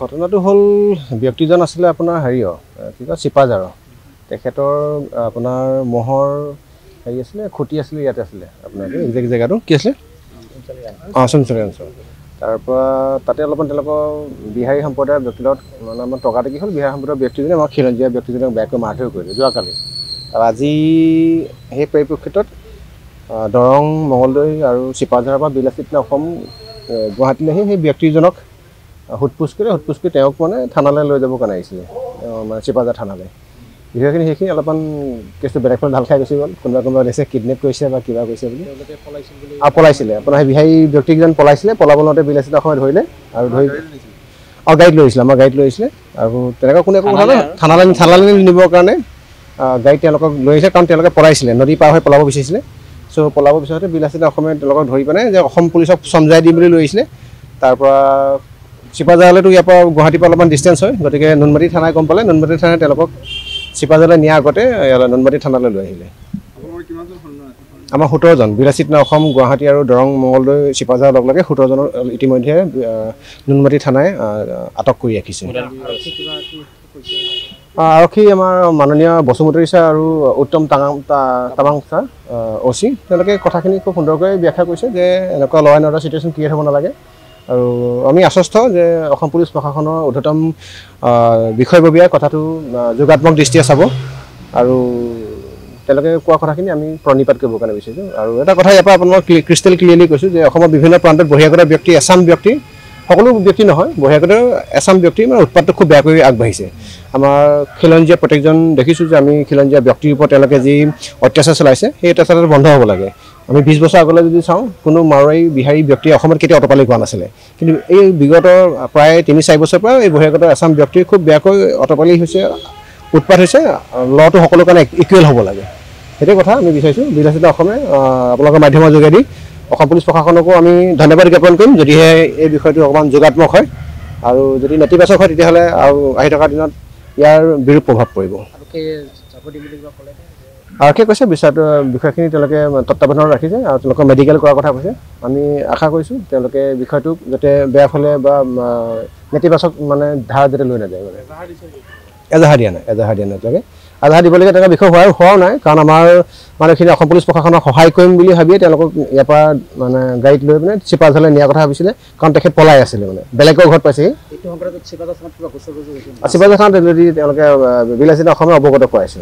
ঘটনাটো হ'ল ব্যক্তিজন আছিলে আপোনাৰ হেৰিয় কি কয় চিপাজাৰ তেখেতৰ আপোনাৰ মহৰ হেৰি আছিলে খুঁটি আছিলে ইয়াতে আছিলে আপোনাৰ একজেক্ট জেগাটো কি আছিলে চুনচুলি অঞ্চল তাৰপৰা তাতে অলপমান তেওঁলোকৰ বিহাৰী সম্প্ৰদায়ৰ ব্যক্তিৰ লগত মানে আমাৰ টকাটো কি হ'ল বিহাৰী সম্প্ৰদায়ৰ ব্যক্তিজনে আমাক খিলঞ্জীয়া ব্যক্তিজনক বেয়াকৈ মাৰধৰ কৰিলে যোৱাকালি আৰু আজি সেই পৰিপ্ৰেক্ষিতত দৰং মঙলদৈ আৰু চিপাঝাৰৰ পৰা বিলাসীত অসম গুৱাহাটীলৈ আহি সেই ব্যক্তিজনক হুটপুচ কৰি তেওঁক মানে থানালৈ লৈ যাবৰ কাৰণে আহিছিলে মানে চিপাঝাৰ থানালৈ বিষয়খিনি সেইখিনি অলপমান কেছটো বেলেগ ফালে ঢাল খাই গুচি গ'ল কোনোবা দেশে কিডনেপ কৰিছে বা কিবা কৰিছে বুলি পলাইছিলে আপোনাৰ সেই বিহাৰী ব্যক্তিকেইজন পলাইছিলে পলাব লওঁতে বিলাসীত অসমে ধৰিলে আৰু ধৰি গাড়ীত লৈ আহিছিলে আমাৰ গাড়ীত লৈ আহিছিলে আৰু তেনেকুৱা কোনো একো কথা নাই থানালৈ নিবৰ কাৰণে গাড়ীত তেওঁলোকক লৈ আহিছে কাৰণ তেওঁলোকে পলাইছিলে নদী পাৰ হৈ পলাব বিচাৰিছিলে চ' পলাব বিচাৰোঁতে বিলাসীত অসমে তেওঁলোকক ধৰি পেলাই যে অসম পুলিচক চমজাই দিম বুলি লৈ আহিছিলে তাৰপৰা চিপাঝাৰলৈতো ইয়াৰ পৰা গুৱাহাটীৰ পৰা অলপমান ডিষ্টেঞ্চ হয় গতিকে নুনমাটি থানাই গম পালে নুনমাটি থানাই তেওঁলোকক চিপাঝাৰলৈ নিয়াৰ আগতে নুনমাটি থানালৈ লৈ আহিলে আমাৰ 17জন বিলাসীত অসম গুৱাহাটী আৰু দৰং মঙলদৈ চিপাঝাৰৰ লগ লগে 17জনৰ ইতিমধ্যে নুনমাটি থানাই আটক কৰি ৰাখিছে আৰক্ষী আমাৰ মাননীয় বসুমতী ছাৰ আৰু উত্তম তামাং ছাৰ OC তেওঁলোকে কথাখিনি খুব সুন্দৰকৈ ব্যাখ্যা কৰিছে যে এনেকুৱা ল এণ্ড অৰ্ডাৰ চিটুৱেশ্যন ক্ৰিয়েট হ'ব নালাগে আৰু আমি আশ্বস্ত যে অসম পুলিচ প্ৰশাসনৰ ঊৰ্ধ্বতম বিষয়ববীয়াই কথাটো যোগাত্মক দৃষ্টিৰে চাব আৰু তেওঁলোকে কোৱা কথাখিনি আমি প্ৰণিপাত কৰিবৰ কাৰণে বিচাৰিছোঁ আৰু এটা কথা ইয়াৰ পৰা আপোনালোক ক্ৰিষ্টেল ক্লিয়াৰলি কৈছোঁ যে অসমৰ বিভিন্ন প্ৰান্তত বহিৰাগত ব্যক্তি এছাম ব্যক্তি সকলো ব্যক্তি নহয় বহিৰাগত এছাম ব্যক্তি মানে উৎপাতটো খুব বেয়াকৈ আগবাঢ়িছে আমাৰ খিলঞ্জীয়া প্ৰত্যেকজন দেখিছোঁ যে আমি খিলঞ্জীয়া ব্যক্তিৰ ওপৰত তেওঁলোকে যি অত্যাচাৰ চলাইছে সেই অত্যাচাৰটো বন্ধ হ'ব লাগে আমি 20 বছৰ আগলৈ যদি চাওঁ কোনো মাৰোৱাৰী বিহাৰী ব্যক্তি অসমত কেতিয়াও অটপালি কৰা নাছিলে কিন্তু এই বিগত প্ৰায় 3-4 বছৰৰ পৰা এই বহিৰাগত এছাম ব্যক্তিৰ খুব বেয়াকৈ অটপালি হৈছে উৎপাত হৈছে লটো সকলোৰ কাৰণে ইকুৱেল হ'ব লাগে সেইটোৱে কথা আমি বিচাৰিছোঁ বিলাসীত অসমে আপোনালোকৰ মাধ্যমৰ যোগেদি অসম পুলিচ প্ৰশাসনকো আমি ধন্যবাদ জ্ঞাপন কৰিম যদিহে এই বিষয়টো অকণমান যোগাত্মক হয় আৰু যদি নেতিবাচক হয় তেতিয়াহ'লে আৰু আহি থকা দিনত ইয়াৰ বিৰূপ প্ৰভাৱ পৰিব আৰক্ষীয়ে কৈছে বিষয়খিনি তেওঁলোকে তত্ত্বাৱধানত ৰাখিছে আৰু তেওঁলোকক মেডিকেল কৰাৰ কথা কৈছে আমি আশা কৰিছোঁ তেওঁলোকে বিষয়টোক যাতে বেয়া ফালে বা নেতিবাচক মানে ধাৰা যাতে লৈ নাযায় মানে এজাহাৰ দিয়া নাই তেওঁলোকে এজাহাৰ দিবলগীয়া তেনেকুৱা বিষয় হোৱাও নাই কাৰণ আমাৰ মানুহখিনি অসম পুলিচ প্ৰশাসনক সহায় কৰিম বুলি ভাবিয়ে তেওঁলোকক ইয়াৰ পৰা মানে গাড়ীত লৈ পিনে চিপাঝাৰলৈ নিয়াৰ কথা ভাবিছিলে কাৰণ তেখেত পলাই আছিলে মানে বেলেগৰ ঘৰত পাইছেহি চিপাঝাৰ থানাত যদি তেওঁলোকে বিলাসীত অসমে অৱগত কৰিছে